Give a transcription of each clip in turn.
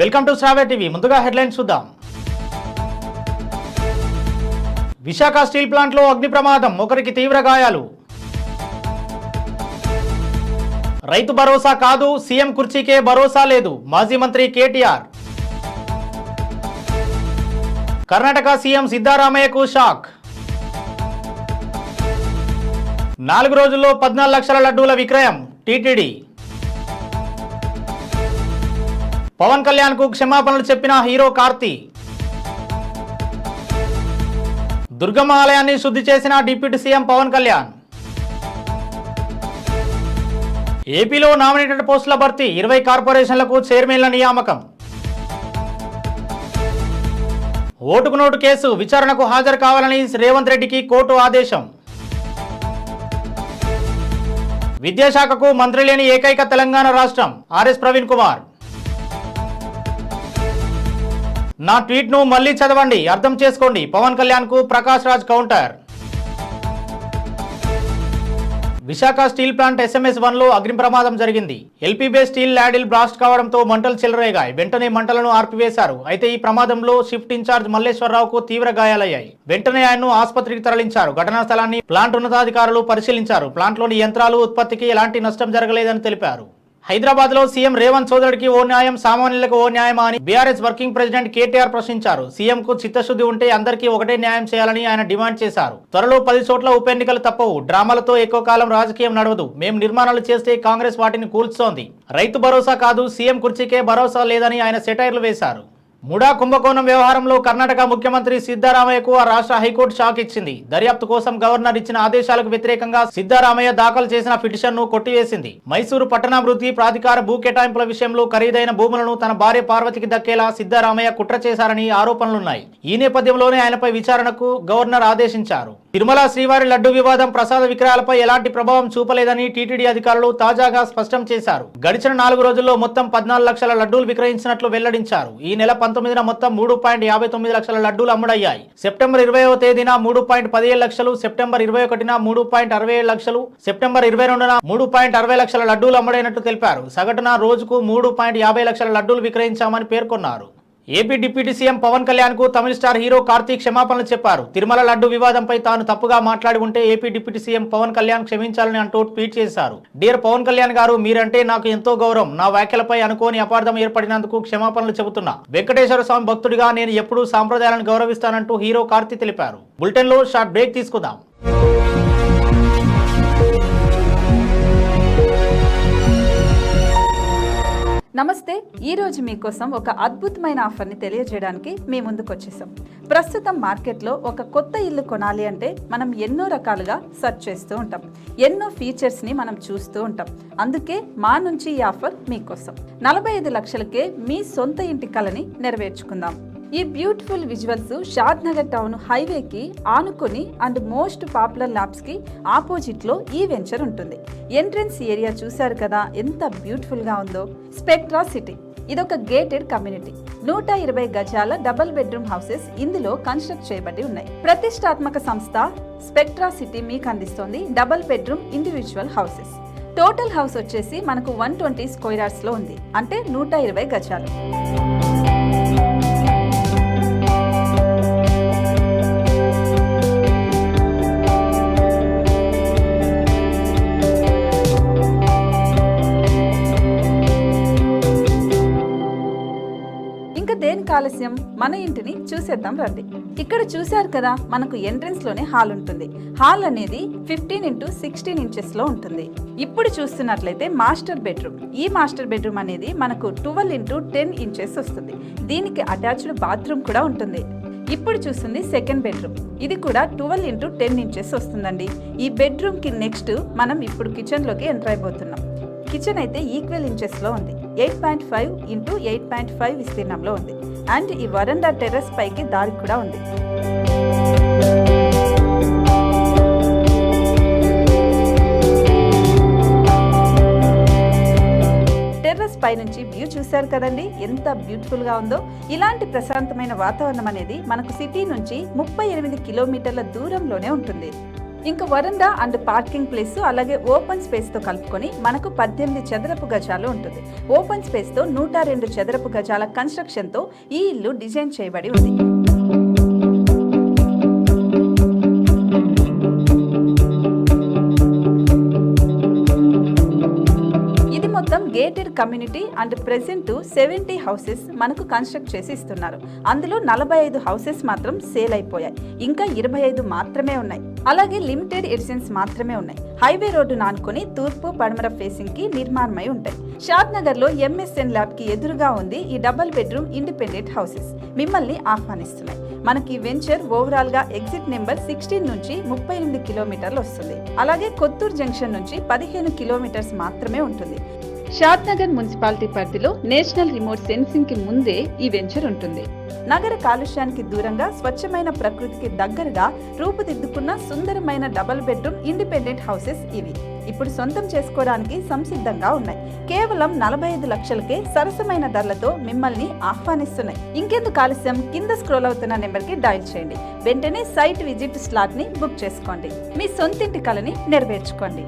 Welcome to Shravya TV. ముందుగా headlines చూద్దాం. Visakha steel ప్లాంట్లో అగ్ని ప్రమాదం, ఒకరికి తీవ్ర గాయాలు. రైతు భరోసా కాదు, సీఎం కుర్చీకే భరోసా లేదు, మాజీ మంత్రి కేటీఆర్. కర్ణాటక సీఎం సిద్ధరామయ్యకు షాక్. 4 రోజుల్లో 14 లక్షల లడ్డూల విక్రయం, టీటీడీ. పవన్ కళ్యాణ్ కు క్షమాపణలు చెప్పిన హీరో కార్తీ. దుర్గమ్మ ఆలయాన్ని శుద్ధి చేసిన డిప్యూటీ సీఎం పవన్ కళ్యాణ్. ఏపీలో నామినేటెడ్ పోస్టుల భర్తీ, 20 కార్పొరేషన్లకు చైర్మన్ల నియామకం. ఓటుకు నోటు కేసు విచారణకు హాజరు కావాలని రేవంత్ రెడ్డికి కోర్టు ఆదేశం. విద్యాశాఖకు మంత్రి లేని ఏకైక తెలంగాణ రాష్ట్రం, ఆర్ఎస్ ప్రవీణ్ కుమార్. నా ట్వీట్ను మళ్లీ చదవండి, అర్థం చేసుకోండి, పవన్ కళ్యాణ్ కు Prakash Raj counter. Visakha steel plant SMS 1లో అగ్ని ప్రమాదం జరిగింది. ఎల్పీ బేస్ స్టీల్ ల్యాడిల్ బ్లాస్ట్ కావడంతో మంటలు చెలరేగాయి. వెంటనే మంటలను ఆర్పివేశారు. అయితే ఈ ప్రమాదంలో షిఫ్ట్ ఇన్ఛార్జ్ మల్లేశ్వరరావుకు తీవ్ర గాయాలయ్యాయి. వెంటనే ఆయన్ను ఆసుపత్రికి తరలించారు. ఘటనా స్థలాన్ని ప్లాంట్ ఉన్నతాధికారులు పరిశీలించారు. ప్లాంట్లోని యంత్రాలు ఉత్పత్తికి ఎలాంటి నష్టం జరగలేదని తెలిపారు. హైదరాబాద్ లో సీఎం రేవంత్ సోదరుడికి ఓ న్యాయం, సామాన్యులకు ఓ న్యాయమా అని బీఆర్ఎస్ వర్కింగ్ ప్రెసిడెంట్ కేటీఆర్ ప్రశ్నించారు. సీఎం కు చిత్తశుద్ధి ఉంటే అందరికీ ఒకటే న్యాయం చేయాలని ఆయన డిమాండ్ చేశారు. త్వరలో 10 చోట్ల ఉప ఎన్నికలు తప్పవు. డ్రామాలతో ఎక్కువ కాలం రాజకీయం నడవదు. మేం నిర్మాణాలు చేస్తే కాంగ్రెస్ వాటిని కూల్స్తోంది. రైతు భరోసా కాదు, సీఎం కుర్చీకే భరోసా లేదని ఆయన సెటైర్లు వేశారు. ముడా కుంభకోణం వ్యవహారంలో కర్ణాటక ముఖ్యమంత్రి సిద్ధరామయ్యకు ఆ రాష్ట్ర హైకోర్టు షాక్ ఇచ్చింది. దర్యాప్తు కోసం గవర్నర్ ఇచ్చిన ఆదేశాలకు వ్యతిరేకంగా సిద్ధరామయ్య దాఖలు చేసిన పిటిషన్ను కొట్టివేసింది. మైసూరు పట్టణాభివృద్ధి ప్రాధికార భూ కేటాయింపుల విషయంలో ఖరీదైన భూములను తన భార్య పార్వతికి దక్కేలా సిద్ధరామయ్య కుట్ర చేశారని ఆరోపణలున్నాయి. ఈ నేపథ్యంలోనే ఆయనపై విచారణకు గవర్నర్ ఆదేశించారు. తిరుమల శ్రీవారి లడ్డు వివాదం ప్రసాద విక్రయాలపై ఎలాంటి ప్రభావం చూపలేదని టీటీడీ అధికారులు తాజాగా స్పష్టం చేశారు. గడిచిన 4 రోజుల్లో మొత్తం 14 లక్షల లడ్డూలు విక్రయించినట్లు వెల్లడించారు. ఈ నెల 19న మొత్తం 3.59 లక్షల లడ్డూలు అమ్ముడయ్యాయి. సెప్టెంబర్ 20వ తేదీన 3.17 లక్షలు, సెప్టెంబర్ 21న 3.67 లక్షలు, సెప్టెంబర్ 22న 3.60 లక్షల లడ్డూలు అమ్ముడైనట్టు తెలిపారు. సగటున రోజుకు 3.50 లక్షల లడ్డూలు విక్రయించామని పేర్కొన్నారు. AP deputy CM Pawan Kalyan కు తమిళ స్టార్ హీరో కార్తీ క్షమాపణలు చెప్పారు. తిరుమల లడ్డు వివాదంపై తాను తప్పుగా మాట్లాడి ఉంటే AP deputy CM Pawan Kalyan క్షమించాలని అంటూ ట్వీట్ చేశారు. డియర్ పవన్ కళ్యాణ్ గారు, మీరంటే నాకు ఎంతో గౌరవం. నా వ్యాఖ్యలపై అనుకోని అపార్థం ఏర్పడినందుకు క్షమాపణలు చెబుతున్నా. వెంకటేశ్వర స్వామి భక్తుడిగా నేను ఎప్పుడూ సాంప్రదాయాలను గౌరవిస్తానంటూ హీరో కార్తీ తెలిపారు. బులెటిన్ లో షార్ట్ బ్రేక్ తీసుకుందాం. నమస్తే. ఈరోజు మీకోసం ఒక అద్భుతమైన ఆఫర్ని తెలియజేయడానికి మీ ముందుకు వచ్చేసాం. ప్రస్తుతం మార్కెట్లో ఒక కొత్త ఇల్లు కొనాలి అంటే మనం ఎన్నో రకాలుగా సెర్చ్ చేస్తూ ఉంటాం. ఎన్నో ఫీచర్స్ని మనం చూస్తూ ఉంటాం. అందుకే మా నుంచి ఈ ఆఫర్ మీకోసం. 45 లక్షలకే మీ సొంత ఇంటి కలని నెరవేర్చుకుందాం. ఈ బ్యూటిఫుల్ విజువల్స్ షాద్ నగర్ టౌన్ హైవేకి ఆనుకొని అండ్ మోస్ట్ పాపులర్ ల్యాబ్స్ కి ఆపోజిట్ లో ఈ వెంచర్ ఉంటుంది. ఎంట్రన్స్ ఏరియా చూశారు కదా ఎంత బ్యూటిఫుల్ గా ఉందో. స్పెక్ట్రా సిటీ ఇదొక గేటెడ్ కమ్యూనిటీ. 120 గజాల డబుల్ బెడ్రూమ్ హౌసెస్ ఇందులో కన్స్ట్రక్ట్ చేయబడి ఉన్నాయి. ప్రతిష్టాత్మక సంస్థ స్పెక్ట్రా సిటీ మీకు అందిస్తోంది double bedroom individual houses. Total house వచ్చేసి మనకు 120 స్క్వేర్ యార్డ్స్ లో ఉంది, అంటే 120 గజాలు. దేనికి ఆలస్యం, మన ఇంటిని చూసేద్దాం రండి. ఇక్కడ చూశారు కదా, మనకు ఎంట్రన్స్ లోనే హాల్ ఉంటుంది. హాల్ అనేది 15x16 ఇంచెస్ లో ఉంటుంది. ఇప్పుడు చూస్తున్నట్లయితే మాస్టర్ బెడ్రూమ్. ఈ మాస్టర్ బెడ్రూమ్ అనేది మనకు 12x10 ఇంచెస్ వస్తుంది. దీనికి అటాచ్డ్ బాత్రూమ్ కూడా ఉంటుంది. ఇప్పుడు చూస్తుంది సెకండ్ బెడ్రూమ్. ఇది కూడా 12x10 ఇంచెస్ వస్తుందండి. ఈ బెడ్రూమ్ కి నెక్స్ట్ మనం ఇప్పుడు కిచెన్ లోకి ఎంటర్ అయిపోతున్నాం. కిచెన్ అయితే ఈక్వల్ ఇంచెస్ లో ఉంది. 8.5x8.5 విస్తీర్ణంలో ఉంది. అండ్ ఈ వరండా టెర్రస్ పైకి దారి కూడా ఉంది. టెర్రస్ పై నుంచి వ్యూ చూశారు కదండి, ఎంత బ్యూటిఫుల్ గా ఉందో. ఇలాంటి ప్రశాంతమైన వాతావరణం అనేది మనకు సిటీ నుంచి 38 కిలోమీటర్ల దూరంలోనే ఉంటుంది. ఇంకా వరండా అండ్ పార్కింగ్ ప్లేస్ అలాగే ఓపెన్ స్పేస్ తో కలుపుకొని మనకు 18 చదరపు గజాలు ఉంటుంది. ఓపెన్ స్పేస్ తో 102 చదరపు గజాల కన్స్ట్రక్షన్ తో ఈ ఇల్లు డిజైన్ చేయబడి ఉంది. మొత్తం gated community and present 70 houses మనకు కన్స్ట్రక్ట్ చేసి ఇస్తున్నారు. అందులో 45 హౌసెస్ మాత్రం సేల్ అయిపోయాయి. ఇంకా 25 మాత్రమే ఉన్నాయి. అలాగే లిమిటెడ్ ఎడిషన్స్ మాత్రమే ఉన్నాయి. హైవే రోడ్డు నానుకొని తూర్పు పడమర ఫేసింగ్ కి నిర్మాణమై ఉంటాయి. షాద్ నగర్ లో ఎంఎస్ఎన్ ల్యాబ్ కి ఎదురుగా ఉంది ఈ డబుల్ బెడ్రూమ్ ఇండిపెండెంట్ హౌసెస్. మిమ్మల్ని ఆహ్వానిస్తున్నాయి. మనకి వెంచర్ ఓవరాల్ గా ఎగ్జిట్ నెంబర్ 16 నుంచి 38 కిలోమీటర్లు వస్తుంది. అలాగే కొత్తూరు జంక్షన్ నుంచి 15 కిలోమీటర్స్ మాత్రమే ఉంటుంది. షాద్ నగర్ మున్సిపాలిటీ పరిధిలో నేషనల్ రిమోట్ సెన్సింగ్ కి ముందే ఈ వెంచర్ ఉంటుంది. నగర కాలుష్యానికి దూరంగా స్వచ్ఛమైన ప్రకృతికి దగ్గరగా రూపుదిద్దుకున్న సుందరమైన డబుల్ బెడ్రూమ్ ఇండిపెండెంట్ హౌసెస్ ఇవి. ఇప్పుడు సొంతం చేసుకోవడానికి సంసిద్ధంగా ఉన్నాయి. కేవలం 45 లక్షలకే సరసమైన ధరలతో మిమ్మల్ని ఆహ్వానిస్తున్నాయి. ఇంకెందుకు ఆలస్యం, కింద స్క్రోల్ అవుతున్న నెంబర్ కి డయల్ చేయండి. వెంటనే సైట్ విజిట్ స్లాట్ ని బుక్ చేసుకోండి. మీ సొంతింటి కలని నెరవేర్చుకోండి.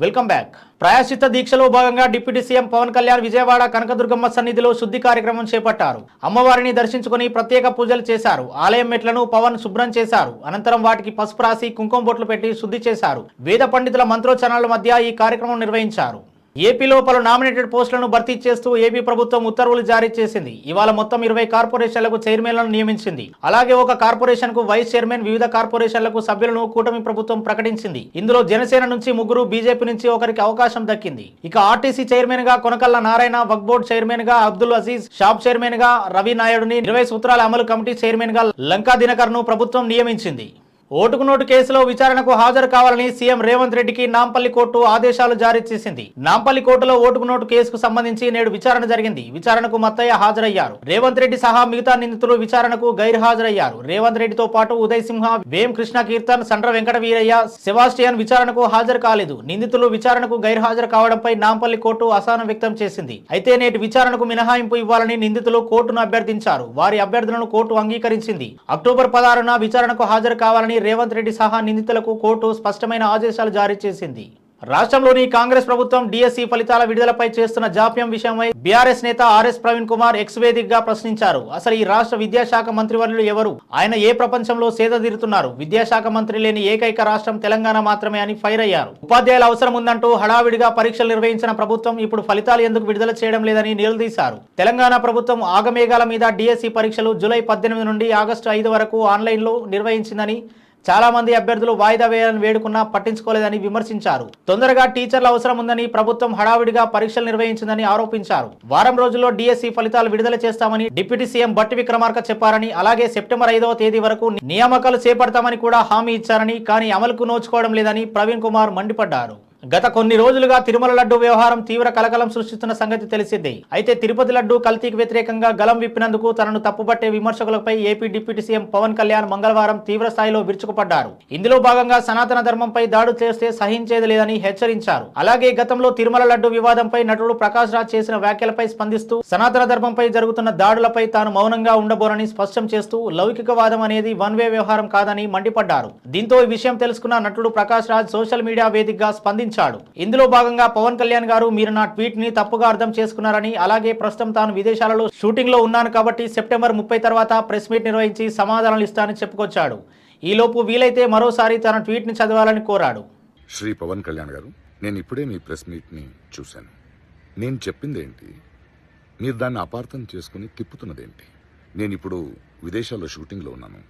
Welcome back. ప్రాయశ్చిత్త దీక్షలో భాగంగా డిప్యూటీ సీఎం పవన్ కళ్యాణ్ విజయవాడ కనకదుర్గమ్మ సన్నిధిలో శుద్ధి కార్యక్రమం చేపట్టారు. అమ్మవారిని దర్శించుకుని ప్రత్యేక పూజలు చేశారు. ఆలయం మెట్లను పవన్ శుభ్రం చేశారు. అనంతరం వాటికి పసుపు రాసి కుంకుమ బొట్లు పెట్టి శుద్ధి చేశారు. వేద పండితుల మంత్రోచ్చరణల మధ్య ఈ కార్యక్రమం నిర్వహించారు. ఏపీలో పలు నామినేటెడ్ పోస్టులను భర్తీ చేస్తూ ఏపీ ప్రభుత్వం ఉత్తర్వులు జారీ చేసింది. ఇవాళ మొత్తం 20 కార్పొరేషన్లకు చైర్మన్లను నియమించింది. అలాగే ఒక కార్పొరేషన్ కు వైస్ చైర్మన్, వివిధ కార్పొరేషన్లకు సభ్యులను కూటమి ప్రభుత్వం ప్రకటించింది. ఇందులో జనసేన నుంచి 3, బీజేపీ నుంచి ఒకరికి అవకాశం దక్కింది. ఇక ఆర్టీసీ చైర్మన్ గా కొనకళ్ళ నారాయణ, వక్ఫ్ బోర్డు చైర్మన్ గా అబ్దుల్ అజీజ్, షాప్ చైర్మన్ గా రవి నాయుడుని, 20 సూత్రాల అమలు కమిటీ చైర్మన్ గా లంకా దినకర్ ను ప్రభుత్వం నియమించింది. ఓటుకు నోటు కేసులో విచారణకు హాజరు కావాలని సీఎం రేవంత్ రెడ్డికి నాంపల్లి కోర్టు ఆదేశాలు జారీ చేసింది. నాంపల్లి కోర్టులో ఓటుకు నోటు కేసుకు సంబంధించి నేడు విచారణ జరిగింది. విచారణకు మత్తయ్య హాజరయ్యారు. రేవంత్ రెడ్డి సహా మిగతా నిందితులు విచారణకు గైర్హాజరయ్యారు. రేవంత్ రెడ్డితో పాటు ఉదయ్ సింహ, వేం కృష్ణ కీర్తన్, సండ్ర వెంకట వీరయ్య, సెబాస్టియన్ విచారణకు హాజరు కాలేదు. నిందితులు విచారణకు గైర్హాజరు కావడంపై నాంపల్లి కోర్టు అసహనం వ్యక్తం చేసింది. అయితే నేటి విచారణకు మినహాయింపు ఇవ్వాలని నిందితులు కోర్టును అభ్యర్థించారు. వారి అభ్యర్థనను కోర్టు అంగీకరించింది. అక్టోబర్ 16న విచారణకు హాజరు కావాలని రేవంత్ రెడ్డి సహా నిందితులకు కోర్టు స్పష్టమైన ఆదేశాలు జారీ చేసింది. రాష్ట్రంలోని కాంగ్రెస్ ప్రభుత్వం డిఎస్సి ఫలితాల విడుదలపై చేస్తున్న జాప్యం విషయమై బీఆర్ఎస్ నేత ఆర్ఎస్ ప్రవీణ్ కుమార్ ఎక్స్ వేదికగా ప్రశ్నించారు. అసలు ఈ రాష్ట్ర విద్యాశాఖ మంత్రివర్యులు ఎవరు? ఆయన ఏ ప్రపంచంలో సేదతీరుతున్నారు? విద్యాశాఖ మంత్రి లేని ఏకైక రాష్ట్రం తెలంగాణ మాత్రమే అని ఫైర్ అయ్యారు. ఉపాధ్యాయుల అవసరం ఉందంటూ హడావిడిగా పరీక్షలు నిర్వహించిన ప్రభుత్వం ఇప్పుడు ఫలితాలు ఎందుకు విడుదల చేయడం లేదని నిలదీశారు. తెలంగాణ ప్రభుత్వం ఆగమేఘాల మీద డిఎస్సి పరీక్షలు జూలై 18 నుండి ఆగస్టు 5 వరకు ఆన్లైన్లో నిర్వహించిందని, చాలా మంది అభ్యర్థులు వాయిదా వేయాలని వేడుకున్నా పట్టించుకోలేదని విమర్శించారు. తొందరగా టీచర్ల అవసరం ఉందని ప్రభుత్వం హడావిడిగా పరీక్షలు నిర్వహించిందని ఆరోపించారు. వారం రోజుల్లో డిఎస్సి ఫలితాలు విడుదల చేస్తామని డిప్యూటీ సీఎం బట్టి విక్రమార్క చెప్పారని, అలాగే సెప్టెంబర్ 5వ తేదీ వరకు నియామకాలు చేపడతామని కూడా హామీ ఇచ్చారని, కానీ అమలుకు నోచుకోవడం లేదని ప్రవీణ్ కుమార్ మండిపడ్డారు. గత కొన్ని రోజులుగా తిరుమల లడ్డు వ్యవహారం తీవ్ర కలకలం సృష్టిస్తున్న సంగతి తెలిసిందే. అయితే తిరుపతి లడ్డు కల్తీకి వ్యతిరేకంగా గలం విప్పినందుకు తనను తప్పుపట్టే విమర్శకులపై AP deputy CM Pawan Kalyan మంగళవారం తీవ్ర స్థాయిలో విరుచుకుపడ్డారు. ఇందులో భాగంగా సనాతన ధర్మంపై దాడులు చేస్తే సహించేది లేదని హెచ్చరించారు. అలాగే గతంలో తిరుమల లడ్డు వివాదంపై నటుడు ప్రకాష్ రాజ్ చేసిన వ్యాఖ్యలపై స్పందిస్తూ సనాతన ధర్మంపై జరుగుతున్న దాడులపై తాను మౌనంగా ఉండబోనని స్పష్టం చేస్తూ లౌకికవాదం అనేది వన్ వే వ్యవహారం కాదని మండిపడ్డారు. దీంతో ఈ విషయం తెలుసుకున్న నటుడు ప్రకాష్ రాజ్ సోషల్ మీడియా వేదికగా స్పందించారు. ఇందులో భాగంగా పవన్ కళ్యాణ్ గారు, మీరు నా ట్వీట్ ని తప్పుగా అర్థం చేసుకున్నారని, అలాగే ప్రస్తుతం తాను విదేశాలలో షూటింగ్ లో ఉన్నాను కాబట్టి సెప్టెంబర్ 30 తర్వాత ప్రెస్ మీట్ నిర్వహించి సమాధానాలు ఇస్తానని చెప్పుకొచ్చాడు. ఈలోపు వీలైతే మరోసారి తన ట్వీట్ ని చదవాలని కోరాడు. శ్రీ పవన్ కళ్యాణ్ గారు, నేను ఇప్పుడే మీ ప్రెస్ మీట్ ని చూశాను. నేను చెప్పింది ఏంటి? మీరు దాన్ని అపార్థం చేసుకుని తిప్పుతున్నదేంటి? నేను ఇప్పుడు విదేశాల్లో షూటింగ్ లో ఉన్నాను.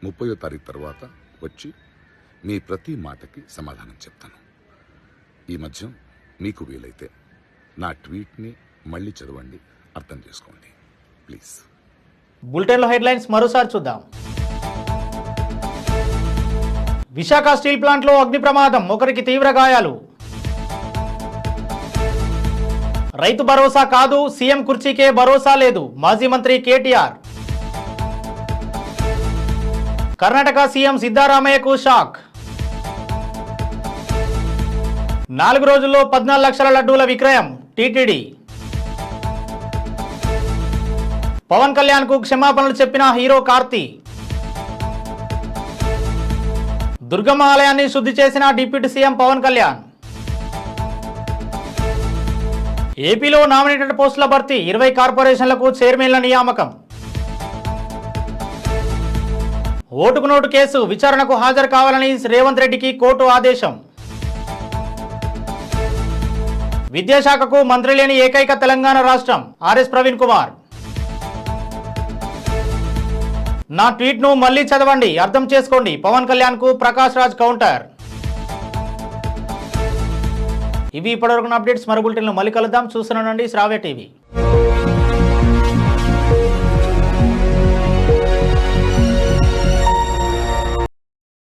30వ తారీఖు తర్వాత వచ్చి మీ ప్రతి మాటకి సమాధానం చెప్తాను. ఈ మధ్య మీకు వీలైతే నా ట్వీట్ని మళ్ళీ చదవండి, అర్థం చేసుకోండి ప్లీజ్. బులెటిన్లో హెడ్లైన్స్ మరోసారి చూద్దాం. విశాఖ స్టీల్ ప్లాంట్లో అగ్ని ప్రమాదం, ఒకరికి తీవ్ర గాయాలు. రైతు భరోసా కాదు, సీఎం కుర్చీకే భరోసా లేదు, మాజీ మంత్రి కేటీఆర్. కర్ణాటక సీఎం సిద్ధరామయ్యకు షాక్. 4 రోజుల్లో 14 లక్షల లడ్డూల విక్రయం, టీటీడీ. పవన్ కళ్యాణ్ కు క్షమాపణలు చెప్పిన హీరో కార్తీ. దుర్గమ్మ ఆలయాన్ని శుద్ధి చేసిన డిప్యూటీ సీఎం పవన్ కళ్యాణ్. ఏపీలో నామినేటెడ్ పోస్టుల భర్తీ, 20 కార్పొరేషన్లకు చైర్మన్ల నియామకం. ఓటుకు నోటు కేసు విచారణకు హాజరు కావాలని రేవంత్ రెడ్డికి కోర్టు ఆదేశం. విద్యాశాఖకు మంత్రి లేని ఏకైక తెలంగాణ రాష్ట్రం, ఆర్ఎస్ ప్రవీణ్ కుమార్. నా ట్వీట్ను మళ్ళీ చదవండి, అర్థం చేసుకోండి, పవన్ కళ్యాణ్ కు ప్రకాష్ రాజ్ కౌంటర్. ఇవి ఇప్పటివరకు అప్డేట్స్. మరో బులెటిన్లో మళ్ళీ కలుద్దాం. చూస్తున్నానండి శ్రావ్య టీవీ.